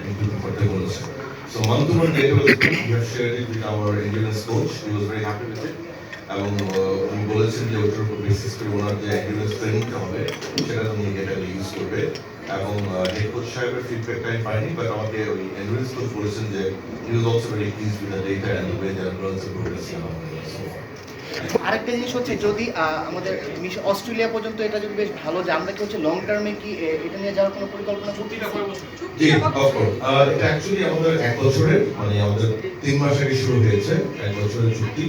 including for demolition. So month to month data was good. We have shared it with our endurance coach. He was very happy with it. এবং উনি বলেছেন যে ওটার উপর basis করে ওনার যে endurance ট্রেনিংটা হবে সেটা উনি ডেটাটা ইউজ করবে এবং হেড কোচ সাহেবের ফিডব্যাকটা আমি পাইনি বাট আমাকে ওই এন্ডুরেন্স কোচ বলেছেন যে he was also very pleased with the data and the way they are progressing. আরেকটা জিনিস হচ্ছে যদি আমাদের অস্ট্রেলিয়া পর্যন্ত এটা যদি বেশ ভালো যায় আমরা কি হচ্ছে লং টার্মে কি এটা নিয়ে যাওয়ার কোনো পরিকল্পনা চুক্তিটা কয় বছর? জি অফকোর্স এটা অ্যাকচুয়ালি আমাদের 1 বছরের মানে আমাদের 3 মাস আগে শুরু হয়েছে 1 বছরের চুক্তি।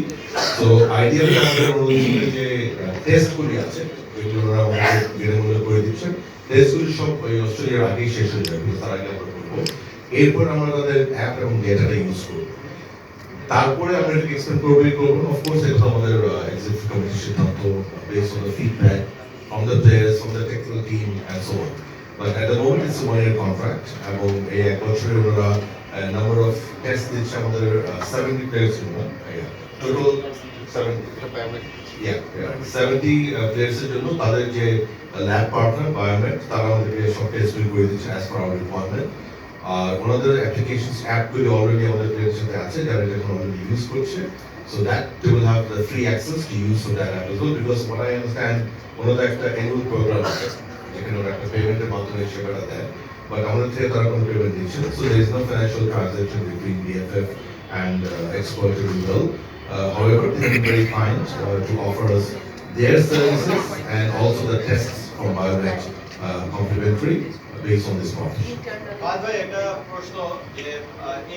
তো আইডিয়ালি আমাদের অনুযায়ী যে টেস্টগুলি আছে এগুলো ওরা আমাদের বিনামূল্যে করে দিচ্ছেন। টেস্টগুলি সব ওই অস্ট্রেলিয়ার আগেই শেষ হয়ে যাবে তার আগে আমরা করবো। এরপর আমরা তাদের অ্যাপ এবং ডেটাটা ইউজ করবো। তারপরে আমরা এটাকে এক্সপেন্ড করবেই করবো। অফকোর্স এটা আমাদের এক্সিকিউটিভ কমিটির সিদ্ধান্ত based on the feedback from the players, from the technical team and so on. But at the moment it's a 1-year contract এবং এই এক বছরে ওরা number of tests দিচ্ছে আমাদের 70 players জন্য total 70 players এর জন্য তাদের যে ল্যাব পার্টনার বায়োমেট তারা আমাদেরকে সব টেস্ট করে দিচ্ছে as per our requirement. আর ওনাদের অ্যাপ্লিকেশনস অ্যাপগুলি অলরেডি আমাদের প্লেয়ারের সাথে আছে যারা এটা এখন অলরেডি ইউজ করছে। So that they will have the free access to use for that app as well because what I understand ওনাদের একটা annual program আছে যেখানে ওরা একটা পেমেন্টের মাধ্যমে সেবাটা দেয় বাট আমাদের থেকে তারা কোনো পেমেন্ট দিচ্ছে না। So there is no financial transaction between BFF and Exploiter Rural. However, they have been very kind to offer us their services and also the tests from Biomet complimentary based on this partnership. ভাই একটা প্রশ্ন যে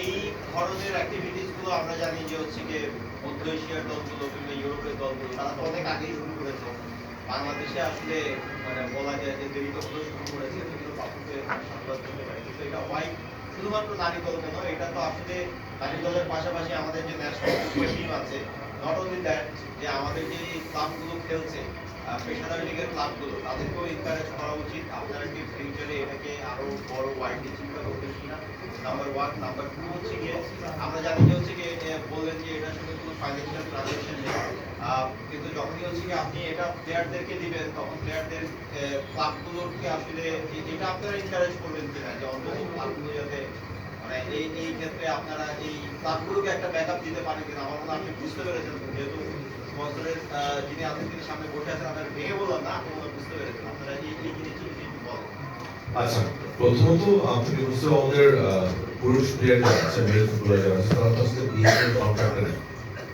এই ধরনের activities গুলো আমরা জানি যে হচ্ছে যে মধ্য এশিয়ার দলগুলো কিংবা ইউরোপের দলগুলো তারা তো অনেক আগেই শুরু করেছে। বাংলাদেশে আসলে মানে বলা যায় যে দেরিতে হলেও শুরু করেছে কিন্তু বাপুকে সংবাদ করতে পারে কিন্তু এটা হোয়াই শুধুমাত্র নারী দল কেন এটা তো আসলে নারী দলের পাশাপাশি আমাদের যে ন্যাশনাল টিম আছে নট অনলি দ্যাট যে আমাদের যে ক্লাবগুলো খেলছে পেশাদার লিগের ক্লাবগুলো তাদেরকেও এনকারেজ করা উচিত। আপনারা কি ফিউচারে এটাকে আরো বড় ওয়াইডলি চিন্তা করবেন কিনা নাম্বার 1 নাম্বার 2 হচ্ছে গিয়ে আমরা জানি যে হচ্ছে গিয়ে বললেন যে এটার সঙ্গে কোনো ফাইন্যান্সিয়াল ট্রানজাকশন নেই কিন্তু যখনই হচ্ছে কি আপনি এটা প্লেয়ারদেরকে দিবেন তখন প্লেয়ারদের ক্লাবগুলোকে আসলে এটা আপনারা এনকারেজ করবেন কিনা যে অন্তত ক্লাবগুলো যাতে মানে এই ক্ষেত্রে আপনারা এই ক্লাবগুলোকে একটা ব্যাকআপ দিতে পারেন কিনা আমার মনে আপনি বুঝতে পেরেছেন যেহেতু স্পন্সরের যিনি আছেন তিনি সামনে বসে আছেন আপনারা ভেঙে বললাম না আপনি বুঝতে পেরেছেন আপনারা এই জিনিসটি একটু বলেন। আচ্ছা প্রথমত আপনি বুঝতে আমাদের পুরুষ প্লেয়ার যারা আছে মেল ফুটবলার যারা আছে তারা তো আসলে বিএসএল কন্ট্রাক্টর নেই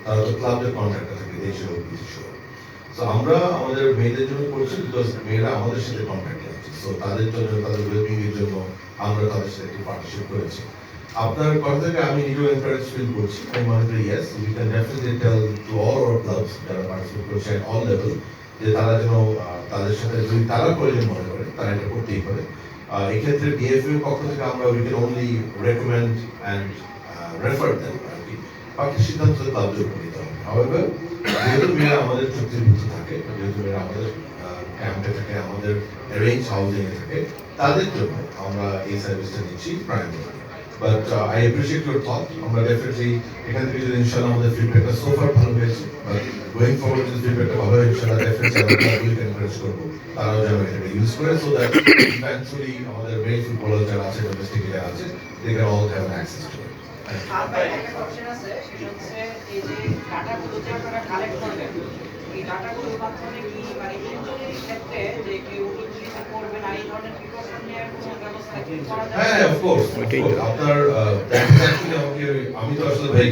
তারা তো ক্লাবের কন্ট্রাক্টর থাকে দেশে হোক বিদেশে হোক। তো আমরা আমাদের মেয়েদের জন্য করছি বিকজ মেয়েরা আমাদের সাথে কন্ট্রাক্টে আছে। সো তাদের জন্য তাদের ওয়েলবিং এর জন্য আমরা তাদের সাথে একটি পার্টনারশিপ করেছি। আপনার কথা থেকে আমি নিজেও এনকারেজ ফিল করছি। আমি মনে করি yes we can definitely tell to all our clubs যারা পার্টিসিপেট করছে এট অল লেভেল যে তারা যেন তাদের সাথে যদি তারা প্রয়োজন মনে করে তারা এটা করতেই পারে। এক্ষেত্রে বিএফএ এর পক্ষ থেকে আমরা we can only recommend and refer them আর কি বাকি সিদ্ধান্ত ক্লাবদের উপর নিতে হবে। হাউএভার যেহেতু মেয়েরা আমাদের চুক্তিভুক্ত থাকে যেহেতু মেয়েরা আমাদের ক্যাম্পে থাকে আমাদের অ্যারেঞ্জ হাউজিং এ থাকে তাদের জন্য আমরা এই সার্ভিসটা নিচ্ছি primary. But I appreciate your thought আমরা ডেফিনেটলি এখান থেকে যদি ইনশাআল্লাহ আমাদের ফিডব্যাকটা সোফার ভালো হয়েছে বাট গোয়িং ফরওয়ার্ড যদি ফিডব্যাকটা ভালো হয় ইনশাআল্লাহ ডেফিনেটলি আমরা এনকারেজ করবো তারাও যেন এটাকে ইউজ করে সো দ্যাট ইভেন্চুয়ালি আমাদের মেল ফুটবলার যারা আছে ডোমেস্টিক যারা আছে they can all have access to it. আর ভাই একটা কোশ্চেন আছে সেটা হচ্ছে এই যে ডাটাগুলো যে আপনারা কালেক্ট করবেন এই ডাটাগুলোর মাধ্যমে কি মানে ইনজুরির ক্ষেত্রে যে কেউ ইনজুরিতে পড়বে না এই ধরনের প্রিকশন নেওয়ার কোনো ব্যবস্থা কি করা যায়? হ্যাঁ অফ কোর্স আপনার অ্যাকচুয়ালি আমাকে আমি তো আসলে ভাই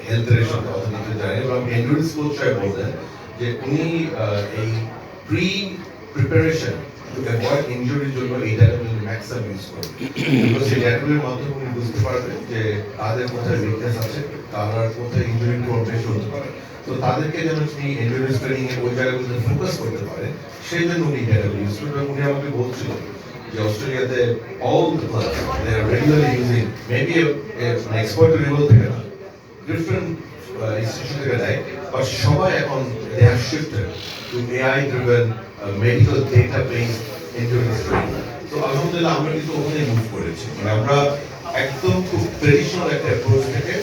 হেলথের সাথে কথা বলতে চাই এবং এন্ডুরেন্স কোচ সাহেব বললেন যে উনি এই প্রি প্রিপারেশন টু অ্যাভয়েড ইনজুরির জন্য এই ডাটাগুলো ম্যাক্সিমাম ইউজ করবে বিকজ এই ডাটাগুলোর মাধ্যমে উনি বুঝতে পারবেন যে তাদের কোথায় উইকনেস আছে তারা কোথায় ইনজুরি বেশি হতে পারে। তো তাদেরকে যেন তিনি এন্ডুরেন্স ট্রেনিং এ ওই জায়গাগুলোতে ফোকাস করতে পারেন সেই জন্য উনি ডাটাগুলো ইউজ করবেন। উনি আমাকে বলছিলেন যে অস্ট্রেলিয়াতে all the clubs they are regularly using maybe an expert level থেকে না different institution থেকে দেয় but সবাই এখন they have shifted to AI driven medical data based endurance training। তো আলহামদুলিল্লাহ আমরা কিন্তু ওখানে মুভ করেছি মানে আমরা একদম খুব ট্রেডিশনাল একটা অ্যাপ্রোচ থেকে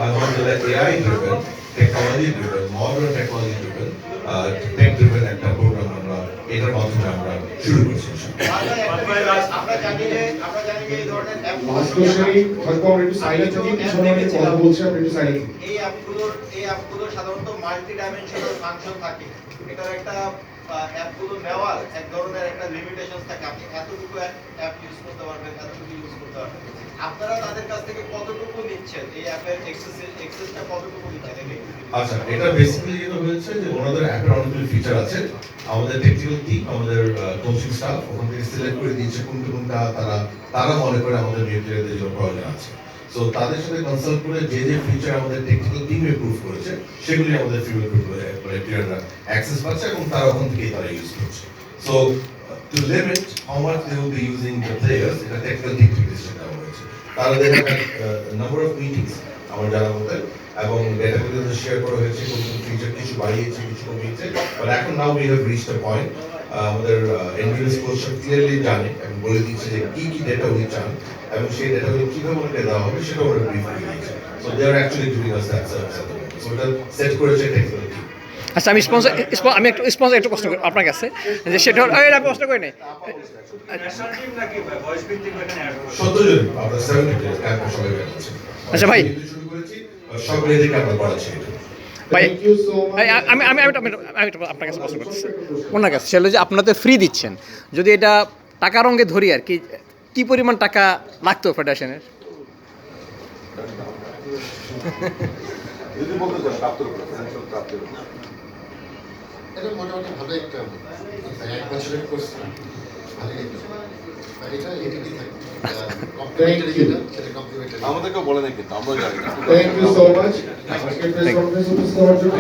আলহামদুলিল্লাহ AI driven technology driven modern technology driven tech driven একটা প্রোগ্রাম আমরা এটার মাধ্যমে আমরা শুরু করছি। আমরা জানি যে এই ধরনের লাস্ট কোশ্চেনই থাকবো, আমরা একটু সাইলেন্ট থাকি, কিছু না কথা বলছি, আমরা একটু সাইলেন্ট থাকি। এই অ্যাপগুলোর সাধারণত মাল্টি ডাইমেনশনাল ফাংশন থাকে। এটার একটা অ্যাপগুলো নেওয়ার এক ধরনের একটা লিমিটেশনস থাকে। আপনি এতটুকু অ্যাপ ইউজ করতে পারবেন, এতটুকু ইউজ করতে পারবেন। আপনারা তাদের কাছ থেকে কতটুকু নিচ্ছেন, এই অ্যাপের অ্যাক্সেসটা কতটুকু নিচ্ছেন? আচ্ছা, এটা বেসিক্যালি যেটা হয়েছে যে ওনাদের অ্যাপের অনেকগুলো ফিচার আছে, আমাদের টেকনিক্যাল টিম, আমাদের কোচিং স্টাফ ওখান থেকে সিলেক্ট করে দিয়েছে কোনটা তারা মনে করে আমাদের মেটেরিয়ালদের জন্য প্রয়োজন আছে। সো তাদের সাথে কনসাল্ট করে যে ফিচার আমাদের টেকনিক্যাল টিম এপ্রুভ করেছে সেগুলি আমাদের প্লেয়াররা অ্যাক্সেস পাচ্ছে এবং তারা ওখান থেকেই তারা ইউজ করছে। So to limit how much they will be using the players, এটা টেকনিক্যাল টিম থেকে ডিসিশন নেওয়া হয়েছে। তারা নাম্বার অফ মিটিংস আমার জানা মতে, এবং ডেটাগুলো শেয়ার করা হয়েছে, কোন ফিচার কিছু বাড়িয়েছে, কিছু কমিয়েছে। বাট এখন now we have reached a point, আমাদের এনডিএস কোচ ক্লিয়ারলি জানে এবং বলে দিচ্ছে যে কি ডেটা উনি চান এবং সেই ডেটাগুলো কিভাবে ওনাকে দেওয়া হবে সেটা ওরা ব্রিফ করে দিয়েছে। So they are actually doing us that service at the moment. So এটা সেট করেছে টেকনিক্যাল টিম। আচ্ছা, আমি একটু স্পন্সর একটু প্রশ্ন করি আপনার কাছে, যে সেটা আমি প্রশ্ন করি নাই। সত্তর জন আমরা 70 প্লেয়ার ক্যাম্পে সবাই আছে। আচ্ছা ভাই, শুরু করেছি সব প্লেয়ারদেরকে আমরা করাচ্ছি। ভাই Thank you so much. আমি একটু আপনার কাছে প্রশ্ন করতেছি, ওনার কাছে সেটা যে আপনাদের ফ্রি দিচ্ছেন, যদি এটা টাকার অঙ্গে ধরি আর কি পরিমাণ টাকা লাগতো ফেডারেশনের? যদি বলতে চান প্রাপ্ত উপরে ফাইন্যান্সিয়াল প্রাপ্তের উপরে এটা মোটামুটি ভালো একটা এক বছরের কোর্স ভালোই একটা আর এটা এটিটি থাকে কমপ্লিমেন্টারি যেটা সেটা কমপ্লিমেন্টারি আমাদেরকেও বলে নেই কিন্তু আমরাও জানি না। Thank you so much. আজকে প্রেস কনফারেন্স উপস্থিত হওয়ার জন্য